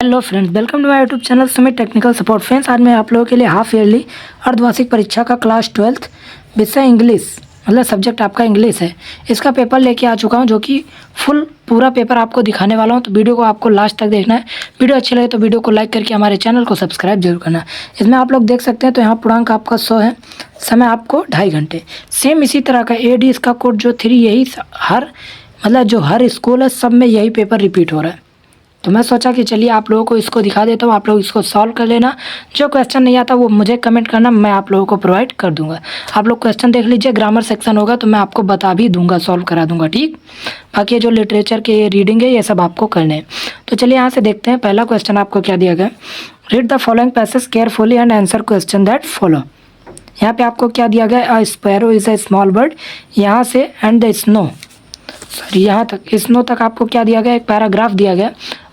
Hello friends, welcome to my YouTube channel Sumit technical support. Friends, आज मैं आप लोगों के लिए हाफ ईयरली अर्धवार्षिक परीक्षा का क्लास 12th विषय इंग्लिश मतलब सब्जेक्ट आपका इंग्लिश है, इसका पेपर लेके आ चुका हूं, जो कि फुल पूरा पेपर आपको दिखाने वाला हूं। तो वीडियो को आपको लास्ट तक देखना है। वीडियो अच्छी लगे तो वीडियो को लाइक करके हमारे चैनल को सब्सक्राइब जरूर करना है। इसमें आप लोग देख सकते हैं, तो यहाँ पूर्णांक आपका 100 है, समय आपको 2.5 घंटे। सेम इसी तरह का AD इसका कोड जो 3, यही हर स्कूल है, सब में यही पेपर रिपीट हो रहा है। तो मैं सोचा कि चलिए आप लोगों को इसको दिखा देता हूँ, आप लोग इसको सॉल्व कर लेना। जो क्वेश्चन नहीं आता वो मुझे कमेंट करना, मैं आप लोगों को प्रोवाइड कर दूंगा। आप लोग क्वेश्चन देख लीजिए, ग्रामर सेक्शन होगा तो मैं आपको बता भी दूंगा, सॉल्व करा दूंगा, ठीक। बाकी जो लिटरेचर के रीडिंग है ये सब आपको करने हैं। तो चलिए यहाँ से देखते हैं। पहला क्वेश्चन आपको क्या दिया गया, read the following passage carefully and answer question that follow. यहाँ पे आपको क्या दिया गया, अ sparrow is a small bird, यहाँ से एंड द स्नो, सॉरी यहाँ तक स्नो तक आपको क्या दिया गया, एक पैराग्राफ दिया गया।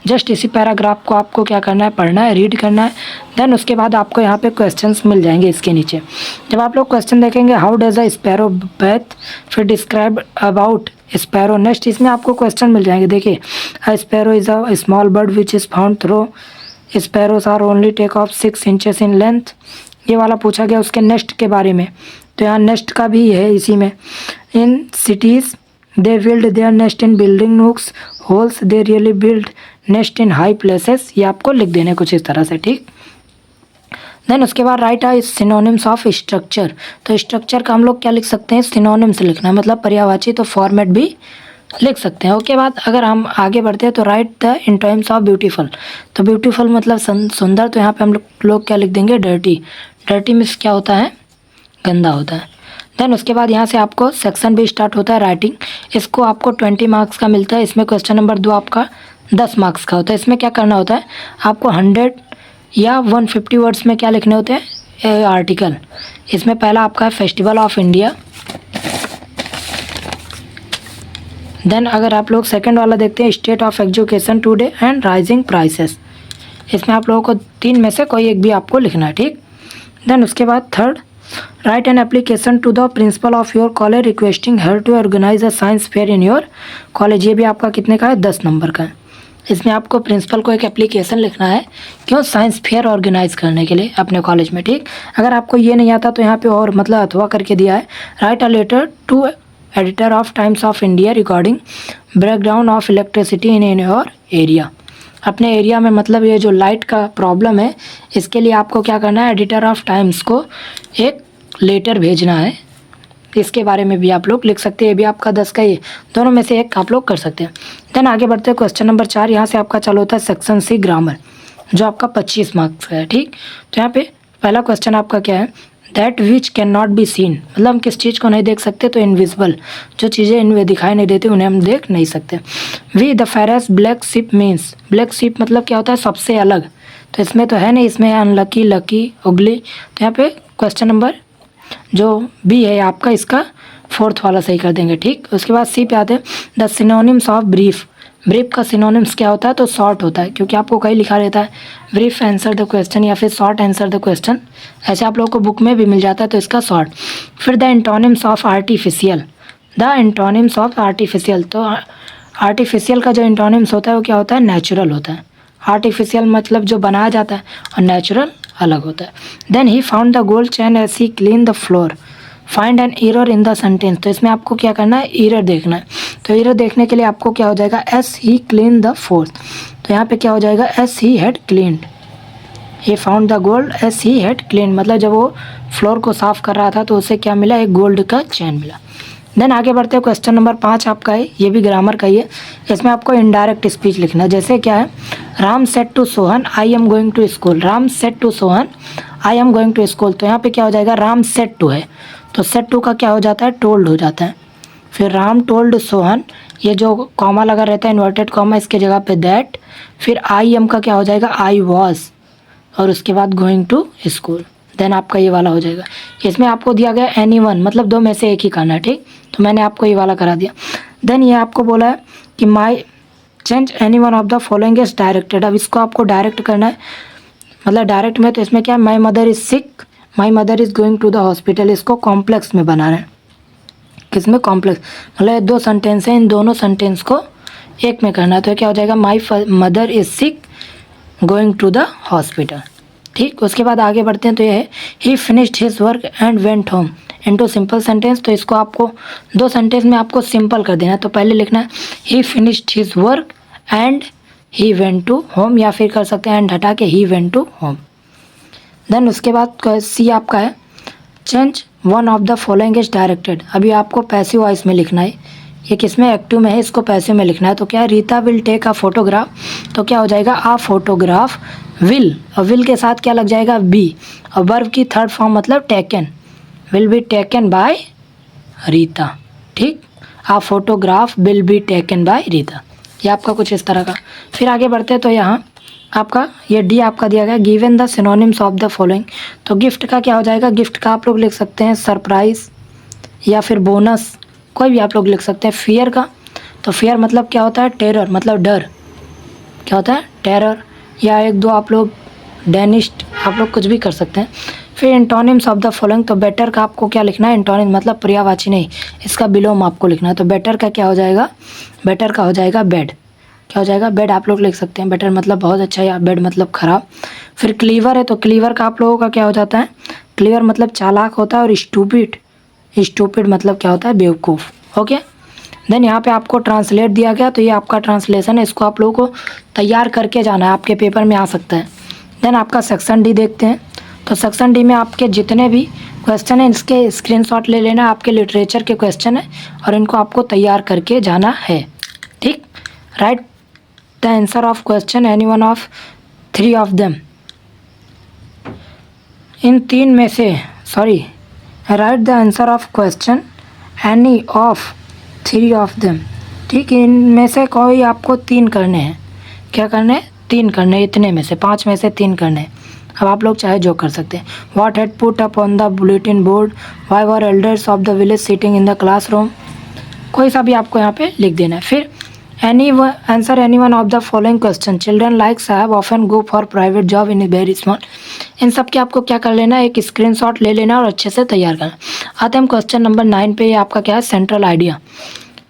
जस्ट इसी पैराग्राफ को आपको क्या करना है, पढ़ना है, रीड करना है। देन उसके बाद आपको यहाँ पे क्वेश्चंस मिल जाएंगे इसके नीचे। जब आप लोग क्वेश्चन देखेंगे, हाउ डज अ स्पैरो बैथ, फिर डिस्क्राइब अबाउट स्पैरो नेस्ट, इसमें आपको क्वेश्चन मिल जाएंगे। देखिए, a sparrow is a small bird which is found through sparrows are only take of 6 inches in length, ये वाला पूछा गया। उसके नेस्ट के बारे में, तो यहाँ नेस्ट का भी है इसी में। In cities they build their nest in building nooks holes, they really build nest in high places, ये आपको लिख देने कुछ इस तरह से, ठीक। देन उसके बाद write a synonyms of structure, तो स्ट्रक्चर का हम लोग क्या लिख सकते हैं, सिनोनिम्स लिखना है, मतलब पर्यायवाची, तो फॉर्मेट भी लिख सकते हैं। उसके बाद अगर हम आगे बढ़ते हैं तो right the antonyms of beautiful, तो ब्यूटीफुल मतलब सुंदर, तो यहाँ पे हम लोग क्या लिख देंगे, डर्टी। डर्टी मीन्स क्या होता है, गंदा होता है। देन उसके बाद यहाँ से आपको सेक्शन भी स्टार्ट होता है, राइटिंग। इसको आपको 20 मार्क्स का मिलता है। इसमें क्वेश्चन नंबर 2 आपका 10 मार्क्स का होता है। इसमें क्या करना होता है, आपको 100 या 150 वर्ड्स में क्या लिखने होते हैं, आर्टिकल। इसमें पहला आपका है फेस्टिवल ऑफ इंडिया। देन अगर आप लोग सेकंड वाला देखते हैं, state of education today and rising prices, इसमें आप लोगों को 3 में से कोई एक भी आपको लिखना है, ठीक। देन उसके बाद third, write an application to the principal of your college requesting her to organise a science fair in your college, ये भी आपका कितने का है, 10 नंबर का है। इसमें आपको प्रिंसिपल को एक एप्लीकेशन लिखना है, क्यों, साइंस फेयर ऑर्गेनाइज करने के लिए अपने कॉलेज में, ठीक। अगर आपको ये नहीं आता तो यहाँ पे और मतलब अथवा करके दिया है, write a letter to editor of Times of India recording breakdown of electricity in your area, अपने एरिया में मतलब ये जो लाइट का प्रॉब्लम है, इसके लिए आपको क्या करना है, एडिटर ऑफ टाइम्स को एक लेटर भेजना है। इसके बारे में भी आप लोग लिख सकते हैं। ये भी आपका 10 का, ये दोनों में से एक आप लोग कर सकते हैं। देन आगे बढ़ते हैं, क्वेश्चन नंबर 4, यहाँ से आपका चालू होता है सेक्शन C ग्रामर, जो आपका 25 मार्क्स का है, ठीक। तो यहाँ पे पहला क्वेश्चन आपका क्या है, that which can not be seen, मतलब हम किस चीज़ को नहीं देख सकते, तो इनविजिबल, जो चीज़ें इनमें दिखाई नहीं देती उन्हें हम देख नहीं सकते। We the fairest black sheep means, black sheep मतलब क्या होता है, सबसे अलग, तो इसमें तो है नहीं, इसमें अनलकी, लकी, उगली। तो यहाँ पे क्वेश्चन नंबर जो बी है आपका, इसका 4th वाला सही कर देंगे, ठीक। उसके बाद C पे आते हैं, the synonyms of brief, brief का सिनोनिम्स क्या होता है, तो शॉर्ट होता है, क्योंकि आपको कहीं लिखा रहता है ब्रीफ आंसर द क्वेश्चन या फिर शॉर्ट आंसर द क्वेश्चन, ऐसे आप लोगों को बुक में भी मिल जाता है, तो इसका शॉर्ट। फिर the antonyms of artificial, the antonyms of artificial, तो आर्टिफिशियल का जो एंटोनिम्स होता है वो क्या होता है, नेचुरल होता है। आर्टिफिशियल मतलब जो बनाया जाता है, और नेचुरल अलग होता है। Then he found the gold chain as he clean the floor, find an error in the sentence, तो इसमें आपको क्या करना है, एरर देखना है। तो एरर देखने के लिए आपको क्या हो जाएगा, S he clean the fourth, तो यहाँ पे क्या हो जाएगा, S he had cleaned, he found the gold S he had clean, मतलब जब वो फ्लोर को साफ कर रहा था तो उसे क्या मिला, एक गोल्ड का चैन मिला। देन आगे बढ़ते हैं, क्वेश्चन नंबर 5 आपका है, ये भी ग्रामर का ही है। इसमें आपको इनडायरेक्ट स्पीच लिखना है। जैसे क्या है, Ram said to Sohan I am going to school, Ram said to Sohan I am going to school, तो यहाँ पे क्या हो जाएगा, राम सेड टू है, तो सेड टू का क्या हो जाता है, टोल्ड हो जाता है। फिर राम टोल्ड सोहन, ये जो कॉमा लगा रहता है, इन्वर्टेड कॉमा, इसके जगह पे दैट। फिर आई एम का क्या हो जाएगा, आई वॉज, और उसके बाद गोइंग टू स्कूल। देन आपका ये वाला हो जाएगा। इसमें आपको दिया गया एनीवन, मतलब 2 में से एक ही करना है, ठीक। तो मैंने आपको ये वाला करा दिया। देन ये आपको बोला है कि my change any one of the following is directed, अब इसको आपको डायरेक्ट करना है, मतलब डायरेक्ट में। तो इसमें क्या है, my mother is sick, my mother is going to the hospital, इसको कॉम्प्लेक्स में बनाना है। किसमें, कॉम्प्लेक्स, मतलब 2 सेंटेंस है, इन दोनों सेंटेंस को एक में करना है। तो क्या हो जाएगा, my mother is sick going to the hospital. ठीक, उसके बाद आगे बढ़ते हैं तो ये है he finished his work and went home into simple sentence. तो इसको आपको 2 सेंटेंस में आपको सिंपल कर देना है। तो पहले लिखना है he finished his work and he went to home, या फिर कर सकते हैं एंड हटा के he went to home. Then उसके बाद सी आपका है change one of the following is directed. अभी आपको पैसिव वॉइस में लिखना है, ये किसमें एक्टिव में है, इसको पैसिव में लिखना है। तो क्या है Rita will take a photograph, तो क्या हो जाएगा आ फोटोग्राफ विल, और विल के साथ क्या लग जाएगा बी, और वर्ब की थर्ड फॉर्म मतलब taken, will be taken by Rita. ठीक, a photograph will be taken by Rita, ये आपका कुछ इस तरह का। फिर आगे बढ़ते हैं तो यहाँ आपका ये डी आपका दिया गया given the synonyms of the following. तो गिफ्ट का क्या हो जाएगा, गिफ्ट का आप लोग लिख सकते हैं सरप्राइज या फिर बोनस, कोई भी आप लोग लिख सकते हैं। फियर का, तो फियर मतलब क्या होता है टेरर, मतलब डर, क्या होता है टेरर, या एक दो आप लोग डेनिस्ट, आप लोग कुछ भी कर सकते हैं। फिर एंटोनिम्स ऑफ द फॉलोइंग, तो बेटर का आपको क्या लिखना है एंटोनिम मतलब पर्यायवाची नहीं, इसका विलोम आपको लिखना है। तो बेटर का क्या हो जाएगा, बेटर का हो जाएगा बेड, क्या हो जाएगा बेड आप लोग लिख सकते हैं। बेटर मतलब बहुत अच्छा या बेड मतलब ख़राब। फिर क्लीवर है, तो क्लीवर का आप लोगों का क्या हो जाता है, क्लीवर मतलब चालाक होता है, और स्टूपिड, स्टूपिड मतलब क्या होता है बेवकूफ़। ओके, देन यहाँ पे आपको ट्रांसलेट दिया गया, तो ये आपका ट्रांसलेशन है, इसको आप लोगों को तैयार करके जाना है, आपके पेपर में आ सकता है। देन आपका सेक्शन डी देखते हैं, तो सेक्शन डी में आपके जितने भी क्वेश्चन हैं इसके स्क्रीनशॉट ले लेना, आपके लिटरेचर के क्वेश्चन है और इनको आपको तैयार करके जाना है। ठीक, write the answer of question any one of 3 of them, इन 3 में से sorry write the answer of question any of 3 of them. ठीक, इनमें से कोई आपको 3 करने हैं, क्या करने हैं 3 करने हैं, इतने में से 5 में से 3 करने हैं। अब आप लोग चाहे जो कर सकते हैं। What had put up on the bulletin board, why were elders of the village sitting in the classroom, कोई सा भी आपको यहाँ पे लिख देना है। फिर answer any one of the following question, children like साहब often go for private job in very small. इन सब के आपको क्या कर लेना है, एक स्क्रीनशॉट ले लेना और अच्छे से तैयार करना। आते हैं हम क्वेश्चन नंबर 9 पे, ये आपका क्या है सेंट्रल आइडिया।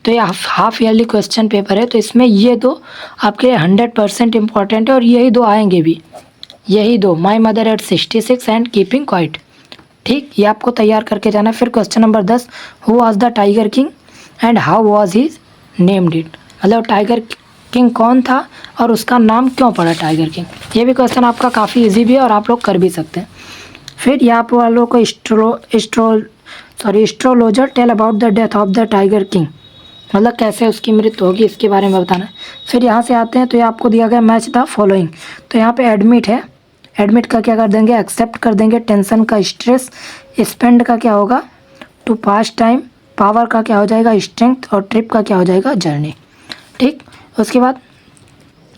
तो ये हाफ ईयरली क्वेश्चन पेपर है, तो इसमें ये 2 आपके 100% इम्पॉर्टेंट है, और यही 2 आएंगे भी, यही 2 my mother at 66 and keeping quiet. ठीक, ये आपको तैयार करके जाना है। फिर question number 10, who was the tiger king and how was his named it, मतलब टाइगर किंग कौन था और उसका नाम क्यों पड़ा टाइगर किंग। ये भी क्वेश्चन आपका काफ़ी इजी भी है और आप लोग कर भी सकते हैं। फिर यहाँ पर वालों को astrologer tell about the death of the tiger king, मतलब कैसे उसकी मृत्यु होगी इसके बारे में बताना है। फिर यहाँ से आते हैं तो ये आपको दिया गया मैच द फॉलोइंग, तो यहाँ पे एडमिट है, एडमिट का क्या कर देंगे एक्सेप्ट कर देंगे, टेंशन का स्ट्रेस, स्पेंड का क्या होगा टू पास टाइम, पावर का क्या हो जाएगा स्ट्रेंथ, और ट्रिप का क्या हो जाएगा जर्नी। ठीक, उसके बाद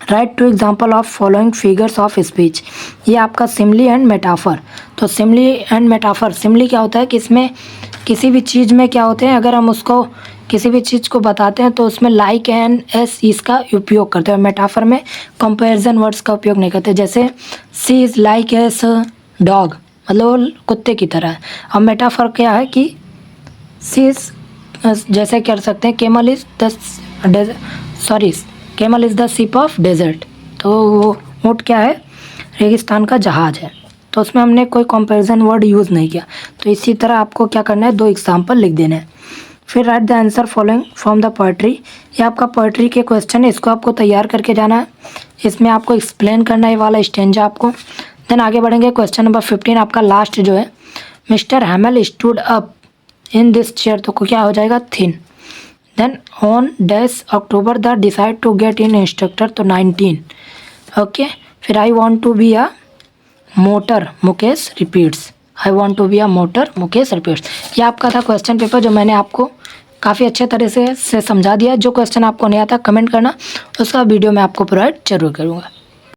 write two example of following figures of speech, ये आपका सिमली एंड मेटाफर। तो सिमली एंड मेटाफर, सिमली क्या होता है कि इसमें किसी भी चीज़ में क्या होते हैं, अगर हम उसको किसी भी चीज़ को बताते हैं तो उसमें लाइक एंड एस इसका उपयोग करते हैं। मेटाफर में कंपैरिजन वर्ड्स का उपयोग नहीं करते, जैसे सी इज़ लाइक एस डॉग, मतलब कुत्ते की तरह है। और मेटाफर क्या है कि सी इज़, जैसे कर सकते हैं camel is the ship of desert, तो वो ऊँट क्या है रेगिस्तान का जहाज है, तो उसमें हमने कोई कंपैरिजन वर्ड यूज़ नहीं किया। तो इसी तरह आपको क्या करना है 2 एग्जाम्पल लिख देने हैं। फिर right the answer following from the poetry, ये आपका पोएट्री के क्वेश्चन है, इसको आपको तैयार करके जाना है, इसमें आपको एक्सप्लेन करना है ये वाला स्टेंजा आपको। देन आगे बढ़ेंगे क्वेश्चन नंबर 15 आपका लास्ट जो है, mister Hamel stood up in this chair, तो क्या हो जाएगा थिन। Then on dash October the decide to get in instructor, तो 19। ओके, फिर I want to be a motor Mukesh repeats, I want to be a motor Mukesh repeats. ये आपका था क्वेश्चन पेपर जो मैंने आपको काफ़ी अच्छे तरह से समझा दिया। जो क्वेश्चन आपको नहीं आता कमेंट करना, उसका वीडियो मैं आपको प्रोवाइड जरूर करूँगा।